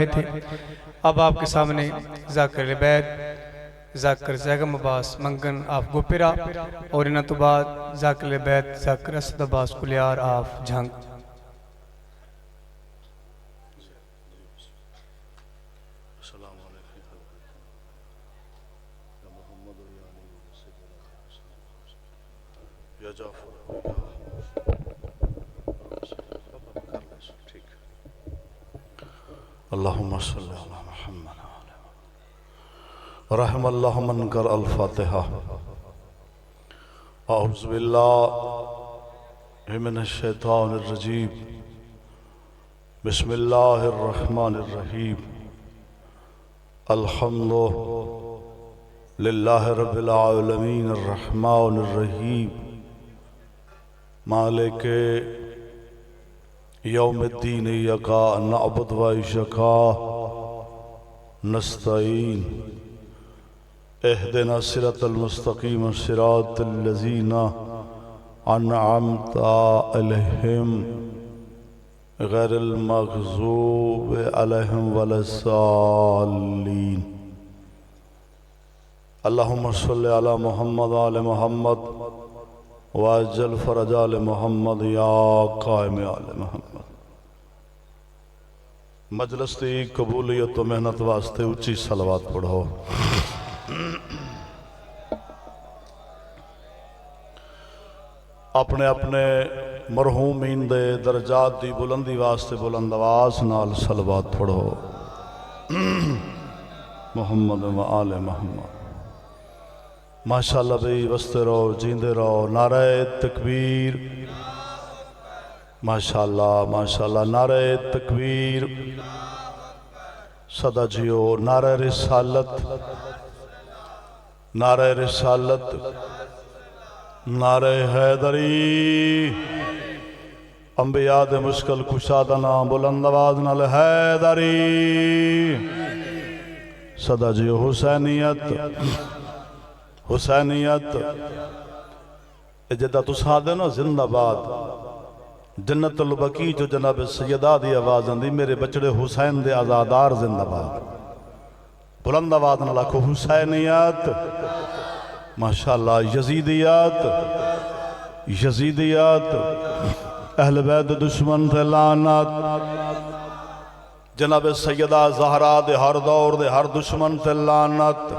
تھے۔ اب آپ کے سامنے ذاکر بیت ذاکر زیگم عباس منگن آپ گپرا اور انہاں تو بعد ذاکر بیت ذاکر اسد عباس کلیار آپ جھنگ اللہم صلی علی محمد رحم اللہ من کر الفاتحہ اعوذ باللہ من الشیطان الرجیم بسم اللہ الرحمن الرحیم الحمد للہ رب العالمین الرحمن الرحیم مالک یوم الدین یکا نعبد و یکا نستعین اہدنا صراط المستقیم صراط الذین انعمت علیہم غیر المغضوب علیہم ولا الضالین اللہم صلی علی محمد آل محمد واجل فرج آل محمد یا قائم آل محمد مجلس دی قبولیت و محنت واسطے اچھی صلوات پڑھو اپنے اپنے مرحومین دے درجات دی بلندی واسطے بلند آواز نال صلوات پڑھو محمد و آل محمد ماشاءاللہ بھئی وستے رہو جیندے رہو نعرہ تکبیر ماشاءاللہ نعرہ تکبیر صدا جیو نعرہ رسالت نعرہ حیدری انبیاء دے مشکل کشادہ نام بلند آواز نال حیدری صدا جیو حسینیت جدہ تسا دے نا زندہ باد جنت البقیع جو جناب سیدہ دی آواز اندی میرے بچڑے حسین دے آزادار زندہ باد بلند آواز نہ لکھو حسینیت ماشاءاللہ یزیدیات اہل بیت دشمن تے لعنت جناب سیدہ زہرا دے ہر دور دے ہر دشمن تے لعنت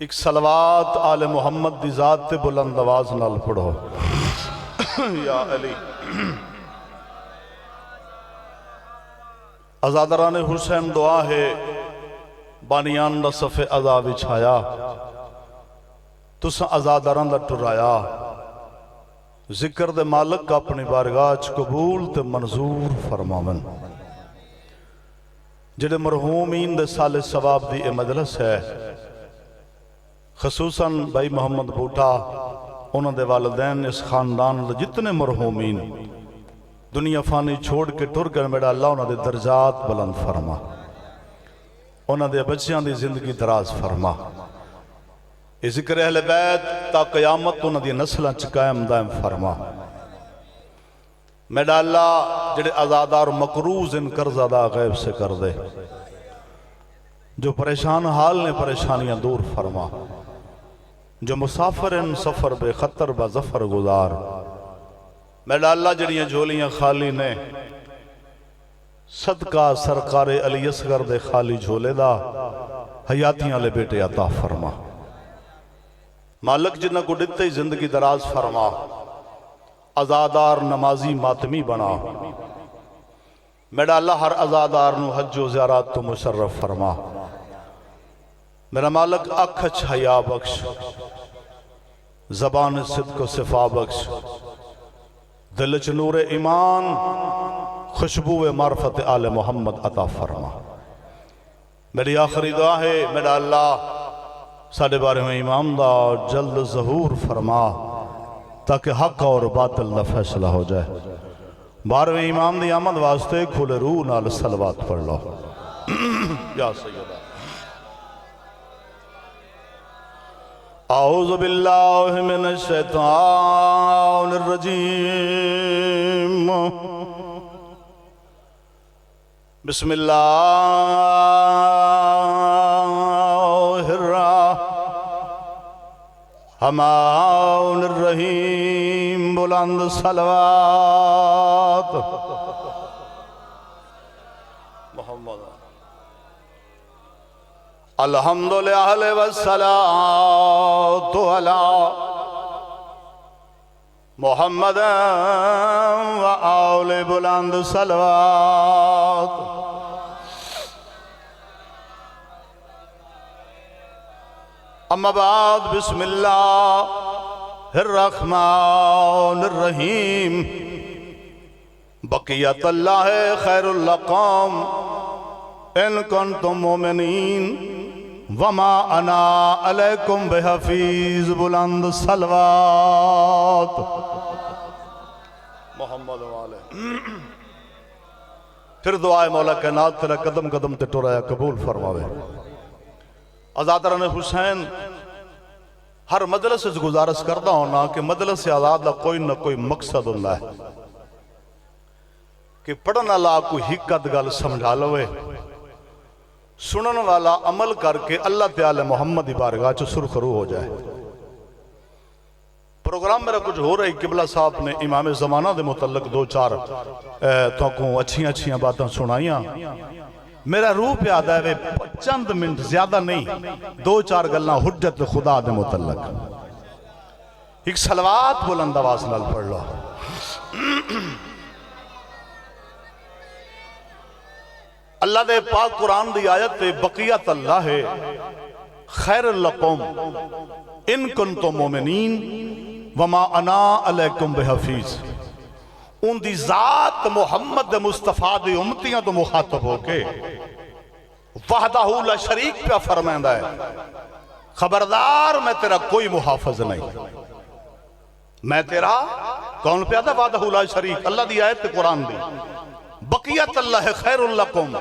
ایک صلوات آل محمد دی ذات تے بلند آواز نال پڑھو یا علی ازادران حسین دعا ہے بانیان دا صفِ ازا بچھایا تسا ازادران دا ٹرایا ذکر دے مالک اپنی بارگاہ قبول تے منظور فرماون جڑے مرحومین دے سال ثواب دی اے مجلس ہے خصوصاً بھائی محمد بوٹا انہوں دے والدین اس خاندان دے جتنے مرحومین دنیا فانی چھوڑ کے ٹر گئے میرا اللہ انہوں دے درجات بلند فرما انہوں دے بچیاں دی زندگی دراز فرما اے ذکر اہل بیت تا قیامت انہوں دی نسلیں چکائم دائم فرما میرا اللہ جڑے ازادار مقروض ان قرضادہ غیب سے کر دے جو پریشان حال نے پریشانیاں دور فرما جو مسافر ان سفر بے خطر با ظفر گزار میرا اللہ جڑیاں جھولیاں خالی نے صدقہ سرکار علی اصغر دے خالی جھولے دا حیاتیاں لے بیٹے عطا فرما مالک جنہ کو ڈتے زندگی دراز فرما ازادار نمازی ماتمی بنا میرا اللہ ہر ازادار نو حج و زیارات تو مشرف فرما میرا مالک اکھچ حیا بخش زبان صدق و صفا بخش دلچ نور ایمان خوشبو معرفت آل محمد عطا فرما میری آخری دعا ہے میرا اللہ ساڑھے بارے میں امام دا جلد ظہور فرما تاکہ حق اور باطل دا فیصلہ ہو جائے بارہویں امام دی آمد واسطے کھلے روح نال صلوات پڑھ لو یا سیدہ اعوذ باللہ من الشیطان الرجیم بسم اللہ الرحمن الرحیم، بلند صلوات محمد الحمدللہ والصلاة علی محمد و آل بلند صلوات اما بعد بسم اللہ الرحمن الرحیم بقیت اللہ خیر لکم ان کنتم مومنین وما انا علیکم بحفیظ، بلند صلوات محمد والے۔ پھر دعائے مولا کائنات تیرا قدم قدم تے ٹرایا قبول فرماوے۔ آزادران حسین ہر مجلس سے گزارش کرتا ہونا کہ مجلس سے آزاد لا کوئی نہ کوئی مقصد ہونا ہے کہ پڑھنا لا کوئی حقیقت گل سمجھا لوے، سنن والا عمل کر کے اللہ تعالی محمد بارگاہ چو سرخرو ہو جائے۔ پروگرام میرا کچھ ہو رہی، قبلہ صاحب نے امام زمانہ دے متعلق دو چار توکوں اچھیاں باتاں سنائیاں۔ میرا روح پہ آدھا ہے چند منٹ زیادہ نہیں، دو چار گلنا حجت خدا دے متعلق۔ ایک صلوات بلند آواز نال پڑھ لو۔ اللہ دے پاک قرآن دی آیت بقیت اللہ خیر لکم ان کنتم مومنین وما انا علیکم بحفیظ۔ ان دی ذات محمد مصطفیٰ دی امتیاں تو مخاطب ہو کے وحدہ لا شریک پہ فرمائندہ ہے، خبردار میں تیرا کوئی محافظ نہیں، میں تیرا کون پہ آدھا وحدہ لا شریک، اللہ دی آیت قرآن دی بقیت اللہ خیر لکم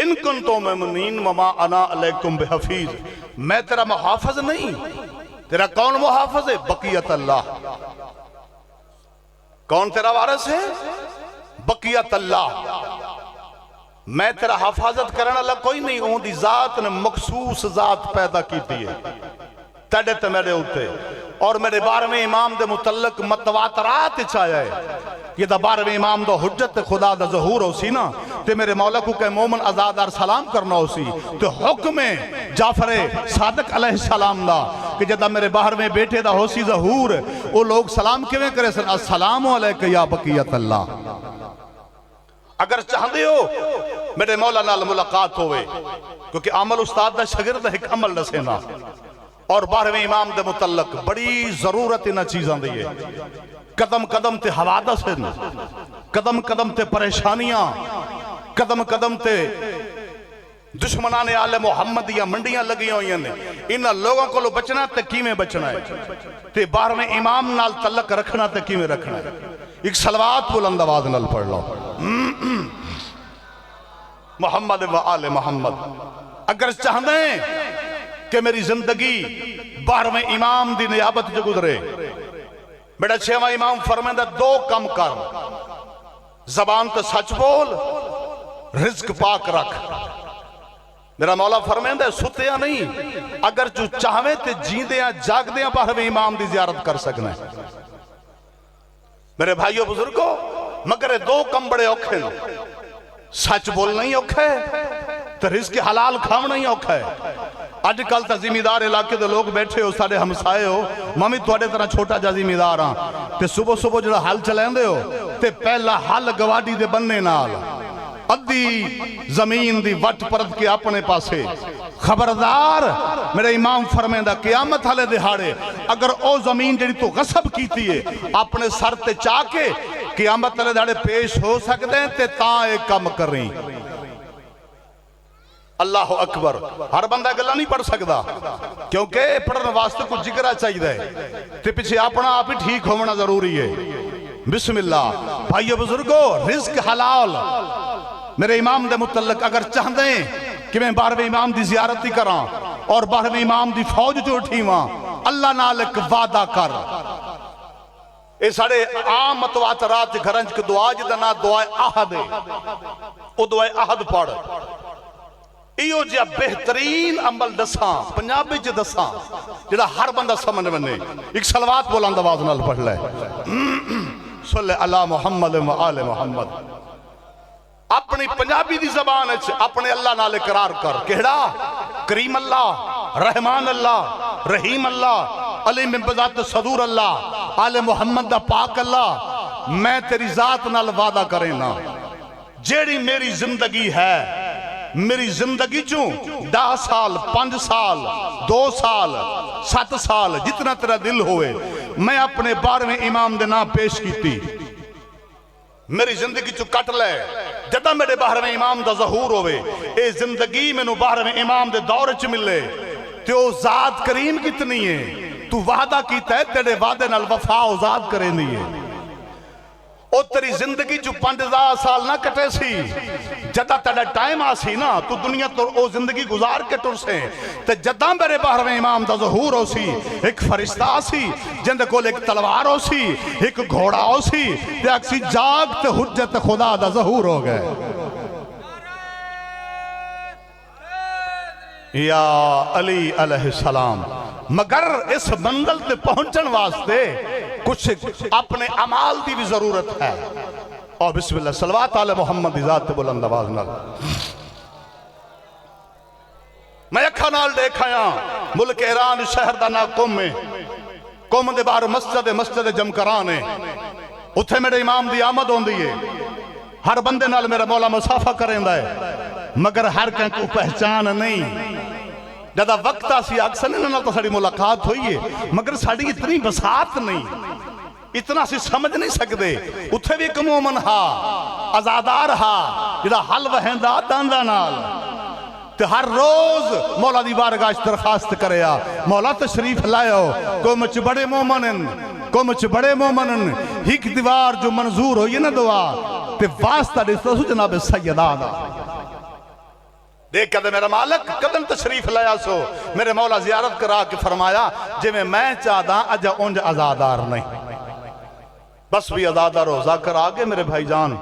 ان کنتم مومنین وما انا علیکم بحفیظ۔ میں تیرا محافظ نہیں، تیرا کون محافظ ہے؟ بقیت اللہ۔ کون تیرا وارث ہے؟ بقیت اللہ۔ میں تیرا حفاظت کرنا اللہ کوئی نہیں، اون دی ذات نے مخصوص ذات پیدا کی تھی تیڑے تے میرے ہوتے۔ اور میرے 12ویں امام دے متعلق متواترات چاہیا ہے، یہ دا 12ویں امام دا حجت خدا دا ظہور ہو سی نا، تے میرے مولا کو کہ مومن ازادار سلام کرنا ہو سی، تو حکم جعفر صادق علیہ السلام دا کہ جدہ میرے 12ویں بیٹے دا ہو سی ظہور، وہ لوگ سلام کیویں کرے سن؟ السلام علیکہ یا بقیت اللہ۔ اگر چاہتے ہو میرے مولا نال ملاقات ہوئے، کیونکہ عمل استاد دا شگرد ایک عمل رسینا، اور 12ویں امام دے متعلق بڑی ضرورت انہا چیزاں دیئے۔ قدم قدم تے حوادث ہیں، قدم قدم تے پریشانیاں، قدم قدم تے دشمنان آل محمد یا منڈیاں لگی ہوئی ہیں، انہا لوگوں کو بچنا تے کیمیں بچنا ہے، تے 12ویں امام نال تعلق رکھنا تے کیمیں رکھنا ہے۔ ایک صلوات بلند آواز نال پڑھ لو۔ محمد و آل محمد۔ اگر چاہتے ہیں کہ میری زندگی 12ویں امام دی نیابت جو گزرے، بیٹا 6واں امام فرمائندہ دو کم کر، زبان تے سچ بول، رزق پاک رکھ۔ میرا مولا فرمائندہ ستیاں نہیں، اگر جو چاہویں تے جیندیاں جاگدیاں 12ویں امام دی زیارت کر سکنے۔ میرے بھائیوں بزرگوں، مگر دو کم بڑے اوکھے، سچ بولنا ہی اوکھے تو رزق حلال کھاونا ہی اوکھے۔ آج کل تا زمیدار علاقے دے لوگ بیٹھے ہو، سارے ہمسائے ہو، مامی توڑے طرح چھوٹا جا زمیدار ہاں، تے صبح صبح جڑا حل چلیں دے ہو، تے پہلا حل گواڈی دے بننے نال ادھی زمین دی وٹ پرد کے اپنے پاسے۔ خبردار میرے امام فرمائندہ قیامت حالے دہاڑے اگر او زمین جڑی تو غصب کیتی ہے اپنے سر تے چاہ کے قیامت حالے دہاڑے پیش ہو سکتے ہیں تے تاں ایک کم کر رہی۔ اللہ اکبر۔ ہر بندہ گلہ نہیں پڑھ سکتا کیونکہ پڑھنے واسطے کچھ جگرہ چاہیے دے تے پیچھے اپنا آپ ہی ٹھیک ہونا ضروری ہے۔ بسم اللہ۔ بھائیو بزرگو، رزق حلال میرے امام دے متعلق اگر چاہتے ہیں کہ میں 12ویں امام دی زیارتی کراں اور 12ویں امام دی فوج جو اٹھی وہاں، اللہ نال ایک وعدہ کر یہ سارے عام متواترات گھرنج کی دعا جدا نا دعائے احد ہے، وہ دعائے احد پڑھ ایو جا بہترین عمل دساں پنجابی چ دساں جڑا ہر بندہ سمجھ بنے ایک صلوات بلند آواز نال پڑھ لے صلی اللہ محمد و آل محمد اپنی پنجابی دی زبان ہے اپنے اللہ نال اقرار کر کہڑا کریم اللہ رحمان اللہ رحیم اللہ علی من بذات صدور اللہ آل محمد دا پاک اللہ میں تیری ذات نال وعدہ کرے نا جیڑی میری زندگی ہے میری زندگی چوں 10 سال 5 سال 2 سال 7 سال جتنا تیرا دل ہوئے میں اپنے 12ویں امام دے نام پیش کیتی میری زندگی چوں کٹ لے جدہ میرے 12ویں امام دا ظہور ہوئے اے زندگی میں نو 12ویں امام دے دور چ ملے تو ذات کریم کتنی ہے تو وعدہ کیتا ہے تیرے وعدے نال وفا و ذات کریں دیئے او تیری زندگی جو 5000 سال نہ کٹے سی جدہ تیرے ٹائم آسی نا تو دنیا تو او زندگی گزار کے ٹر سے تے جدہ میرے 12ویں امام دا ظہور ہو سی ایک فرشتہ سی جند کول ایک تلوار ہو سی ایک گھوڑا ہو سی تے اکسی جاگ تے حجت خدا دا ظہور ہو گئے یا علی علیہ السلام مگر اس منزل تے پہنچن واسطے کچھ اپنے عمال دی بھی ضرورت ہے اور بسم اللہ صلوات علی محمد ذات بلند آواز نال میں اکھا نال دیکھایا ملک ایران شہر دا نا قوم دے باہر مسجد جمکران ہے اتھے میرے امام دی آمد ہون دیئے ہر بندے نال میرا مولا مسافہ کریں دا ہے مگر ہر کہیں کو پہچان نہیں جدہ وقت آسی اکثر نہیں تو ساڑی ملاقات ہوئی ہے مگر ساڑی اتنی بسات نہیں اتنا سی سمجھ نہیں سکتے اتھے بھی ایک مومن ہا ازادار ہا جدہ حل وہندہ داندہ نال تو ہر روز مولا دی بارگاہ درخواست کریا مولا تشریف لائیو کو مچ بڑے مومنن ہک دیوار جو منظور ہوئی نا دعا تے واسطہ دیستا سو جناب سیدانہ دیکھ کہتے میرا مالک قدم تشریف لیا سو میرے مولا زیارت کرا کے فرمایا جی میں چاہتا اجا اونج ازادار نہیں بس بھی ازادار ہو ذاکر آگے میرے بھائی جان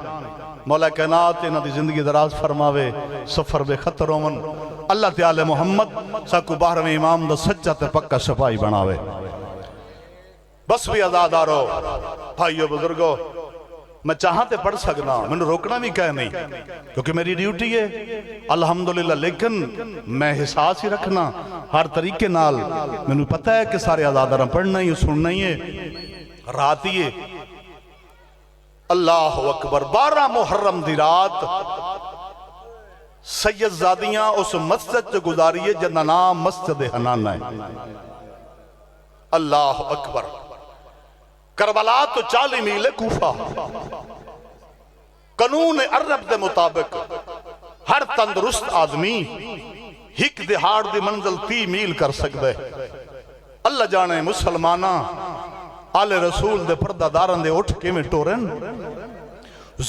مولا کائنات انہاں دی زندگی دراز فرماوے سفر بے خطر رومن اللہ تعالی محمد ساکو 12ویں امام دا سچا تے پکا شفائی بناوے بس بھی ازادار ہو بھائیو بزرگو میں چاہاں تے پڑھ سکنا میں نے روکنا بھی کہہ نہیں کیونکہ میری ڈیوٹی ہے الحمدللہ لیکن میں حساس ہی رکھنا ہر طریقے نال میں نے پتہ ہے کہ سارے آزادارہ پڑھنا ہی سننا ہی ہے رات ہی ہے اللہ اکبر 12 محرم دی رات سید زادیاں اس مسجد جو گزاری ہے جنہ نام مسجد حنانہ ہے اللہ اکبر کربلا تو 40 میل کوفہ قانون عرب دے مطابق ہر تندرست آدمی ہک دہاڑ دی منزل 30 میل کر سکتے اللہ جانے مسلمانہ آل رسول دے پردہ دارن دے اٹھ کے میں ٹورن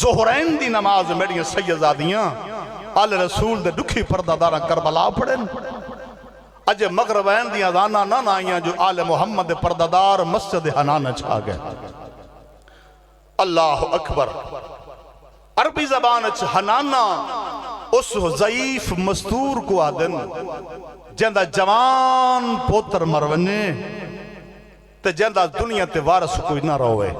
ظہرین دی نماز میڈیاں سیدادیاں آل رسول دے دکھی پردہ دارن کربلا پڑھن اجے مغربین دی اذانہ نہ آئیاں جو آل محمد پرددار مسجد حنانہ چھا گئے اللہ اکبر عربی زبان حنانہ اس ضعیف مستور کو آدن جندہ جوان پوتر مرونے تے جندہ دنیا تے وارس کوئی نہ روے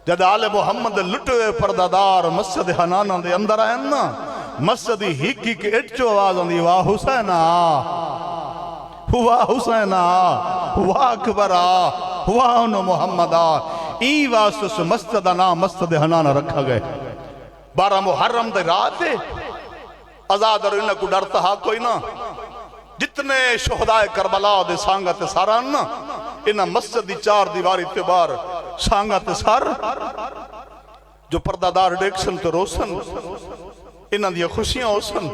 جندہ آل محمد لٹوے پرددار مسجد حنانہ دے اندر آئیں نا مسجد ہی کی اٹھو آواز آندی واہ حسینہ واہ حسینہ واہ اکبرہ واہ انو محمدہ این واسطے سے مسجد نام مسجد حنانہ رکھا گئے 12 محرم دے رات ہے آزاد اور انہاں کو ڈرتا ہا کوئی نہ جتنے شہدائے کربلا دے سانگت ساران نا انہاں مسجد دی 4 دیواری تبار سانگت سار جو پردادار ڈیکسن تے روسن انہاں دیا خوشیاں ہوسن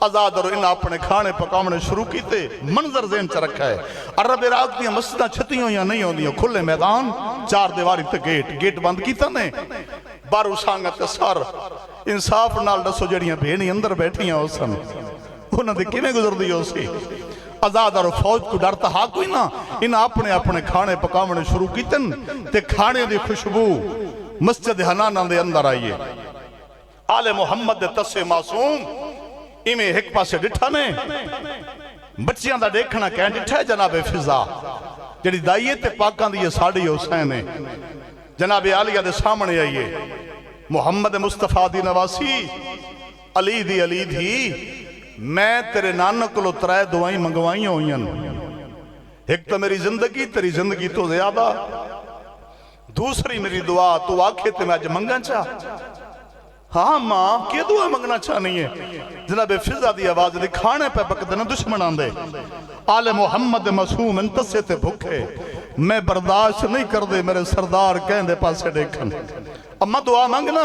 آزاد اور انہاں اپنے کھانے پکامنے شروع کیتے منظر ذہن چا رکھا ہے عرب عراق دیا مسجدہ چھتیوں یا نہیں ہوں دیا کھلے میدان 4 دیواری تے گیٹ بند کیتا نے بارو سانگت سار انصاف نال دسو جڑیاں بھینی اندر بیٹھیاں ہوسن انہاں دے کیویں گزر دی ہو سی آزاد اور فوج کو ڈرتا ہا کوئی نہ انہاں اپنے اپنے کھانے پکاونے شروع کیتن تے کھانے دی خوشبو مسجد حنانہ دے اندر آئیے آل محمد دے تسے معصوم ایمیں ایک پاسے ڈٹھا نے بچیاں دا دیکھنا کہیں ڈٹھا ہے جناب فضا جڑی دائیے تے پاکان دی ساڑی حسین ہے جناب عالیہ دے سامنے آئیے محمد مصطفیٰ دی نواسی علی دی میں تیرے نانک لو ترائے دعائیں منگوائیں ہوئیں ایک تو میری زندگی تیری زندگی تو زیادہ دوسری میری دعا تو آکھے تے میں آج منگا چاہ ہاں ماں کیا دعا منگنا چاہ نہیں ہے جناب فضا دی آواز دی کھانے پہ بکدنا دشمن آن دے آل محمد معصوم انتسے تے بھکے میں برداشت نہیں کر دے میرے سردار کہیں دے پاسے دیکھن اما دعا مانگنا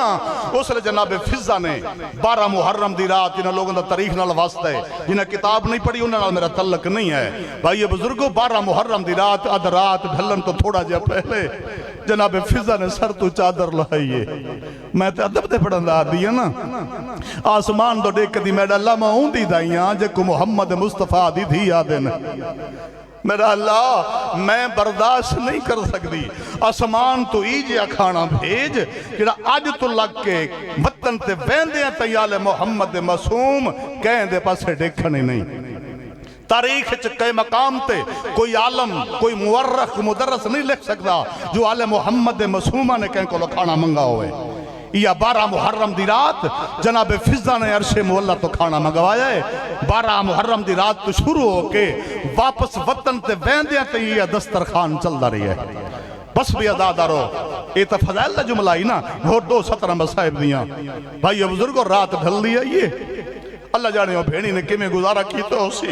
اس لئے جناب فضا نے 12 محرم دی رات جنہاں لوگوں دا تاریخ نال واسطہ ہے جنہاں کتاب نہیں پڑھی انہاں نال میرا تعلق نہیں ہے بھائی بزرگو 12 محرم دی رات اد رات بھلن تو تھوڑا جا پہلے جناب فضا نے سر تو چادر لائیے میں تے ادب دے پڑھن دا دیا نا آسمان تو دیکھ دی میڈا اللہ ماں دی دائیاں جے کو محمد مصطفیٰ دی دھی آدن میرا اللہ میں برداشت نہیں کر سکتی آسمان تو ایجیا کھانا بھیج جڑا آج تو لگ کے وطن تے ویندے ہیں تیال محمد معصوم کہیں دے پاسے دیکھنے نہیں تاریخ چکے مقام تے کوئی عالم کوئی مورخ مدرس نہیں لکھ سکتا جو آل محمد معصومہ نے کہیں کو لکھانا منگا ہوئے یا 12 محرم دی رات جناب فضا نے عرش مولا تو کھانا منگوایا ہے 12 محرم دی رات تو شروع ہو کے واپس وطن تے ویندیاں تے یہ دسترخوان چل دا رہی ہے بس بھی عزادارو یہ تو فضائل دا جملہ ہی نا اور 217 مسائب دیاں بھائی بزرگو رات ڈھل دیا یہ اللہ جانے ہو بھینی نے کیمیں گزارا کی تو اسی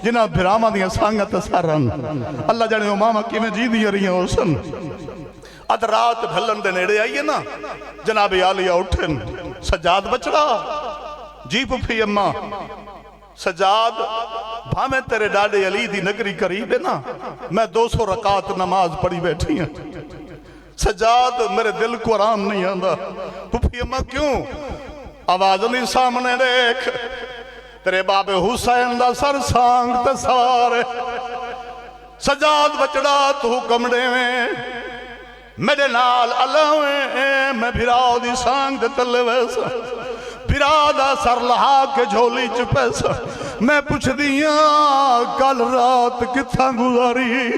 جنہ بھراما دیاں سانگت سارن اللہ جانے ہو ماما کیمیں جی دیا رہی ہیں حسن اد رات بھلن دے نیڑے آئیے نا جناب عالیہ اٹھن سجاد بچڑا جی پپھی اممہ سجاد بھامے تیرے ڈاڈے علی دی نگری قریب ہے نا میں 200 رکعت نماز پڑھی بیٹھی ہیں سجاد میرے دل کو آرام نہیں آندہ پپھی اممہ کیوں آواز نہیں سامنے دیکھ تیرے باب حسین دا سر سانگ تے سوارے سجاد بچڑا تو حکم دے میں میرے نال اللہ میں بھراؤ دی سانگ دے تلے ویسا بھرا دا سر لہا کے جھولی چپیسا میں پوچھ دیاں کل رات کتھا گزاری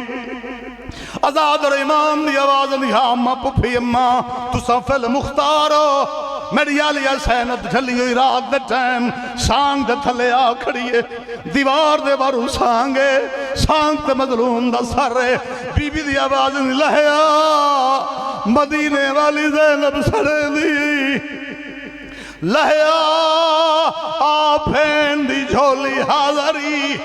آزاد اور امام دی آواز دی ہاں اممہ پپھی اممہ تو سفل مختارو میری عالیہ سینت جھلی ہوئی رات دے ٹائم سانگ دے تھلے آ کھڑیے دیوار دے بارو سانگے سانگ تے مظلوم دا سر ہے بی بی دی آواز نہیں لہیا مدینے والی زینب سڑے دی لہیا آپین دی جھولی حاضری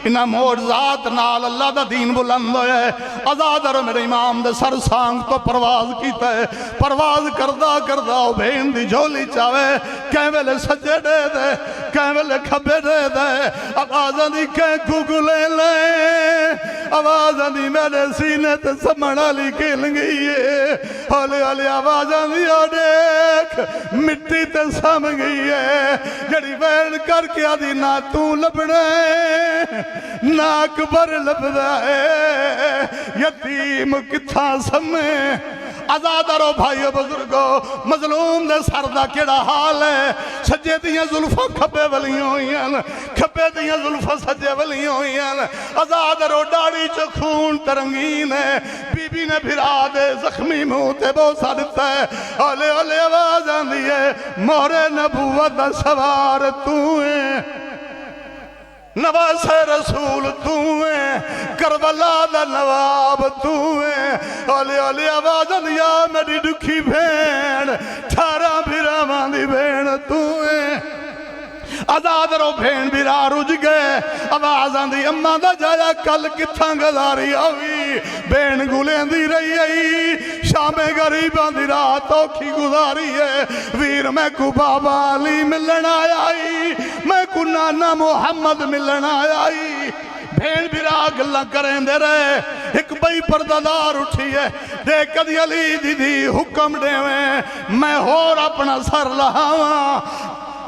انہاں معجزات نال اللہ دا دین بلند ہے آزاد اور میرے امام دے سر سانگ تو پرواز کیتا ہے پرواز کردہ بھین دی جھولی چاہے کہیں ویلے سجے دے دے کہیں ویلے کھبے دے دے آوازاں دی کہیں گگلے لیں آوازاں دی میرے سینے تے سمڑا لی کھل گئی ہے ہولے ہولے آوازاں دی دیکھ مٹی تے سم گئی ہے جڑی وین کر کے آدھی نہ تو لبڑے نہ اکبر لبدا ہے یتیم کتھا سمے آزاد رو بھائی بزرگو مظلوم دے سردہ کیڑا حال ہے سجے دیاں ظلفہ کھبے ولی ہوئی ہیں کھبے دیاں ظلفہ سجے ولی ہوئی ہیں آزاد رو ڈاڑی چو خون ترنگین ہے بی بی نے بھرا دے زخمی منہ تے بوسا دیتا ہے اولے اولے آواز آندی ہے مہر نبوت سوار تو ہیں نواز رسول تو ہیں کربلا دا نواب تو ہیں اولی اولی آواز دیا میری دکھی بھین ٹھارا بھیرا ماندی بھین تو ہیں آزاد رو بھین بھیرا رج گئے آواز آندی اممہ دا جایا کل کتھاں گزاری آوی بھین گلیں دی رہی آئی شام غریباں دی رات اوکھی گزاری ہے ویر میں کو بابا علی ملن آئی میں کو نانا محمد ملن آئی بھین بھیرا گلہ کریں دے رہے ایک بئی پردادار اٹھی ہے دیکھ دی علی دی حکم دے میں ہور اپنا سر لہاواں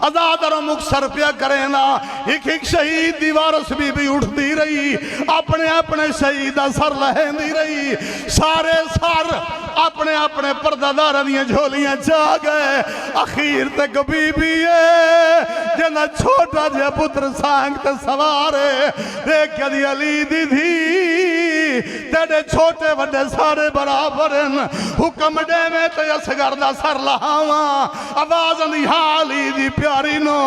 ازادر مکسر پیا کرینا ایک ایک شہید دی وارث بھی اٹھ دی رہی اپنے اپنے شہیدہ سر لہن دی رہی سارے سر اپنے اپنے پردادار دیاں جھولیاں جا گئے اخیر تک بی بی جنہ چھوٹا جے پتر سانگ تے سوارے دیکھ دی علی دی تھی تیرے چھوٹے وڈے سارے برابرن حکم دے میں تے اصغر دا سر لہاواں آواز دی حالی دی پیاری نو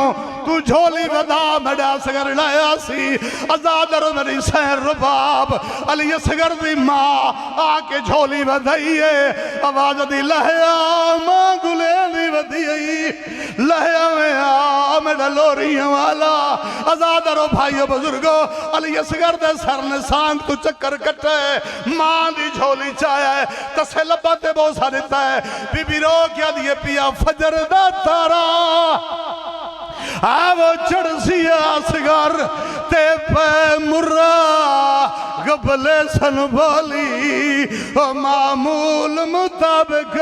تو جھولی ودا میڈا اصغر لایا سی ازادر میری سین رباب علی اصغر دی ماں آکے جھولی ودائیے آواز دی لہیا ماں گلے دی ودائیے لہیا میں میڈا لوریاں والا ازادر و بھائیو بزرگو علی اصغر دے سر نے سانگ تو چکر کٹے ماں دی جھولی چاہے تسے لباتے بوسا دیتا ہے بی بی رو کیا دیئے پیا فجر دا تارا وہ چڑھ سیا اصغر تے پہ مرہ گبلے سنبھالی معمول مطابق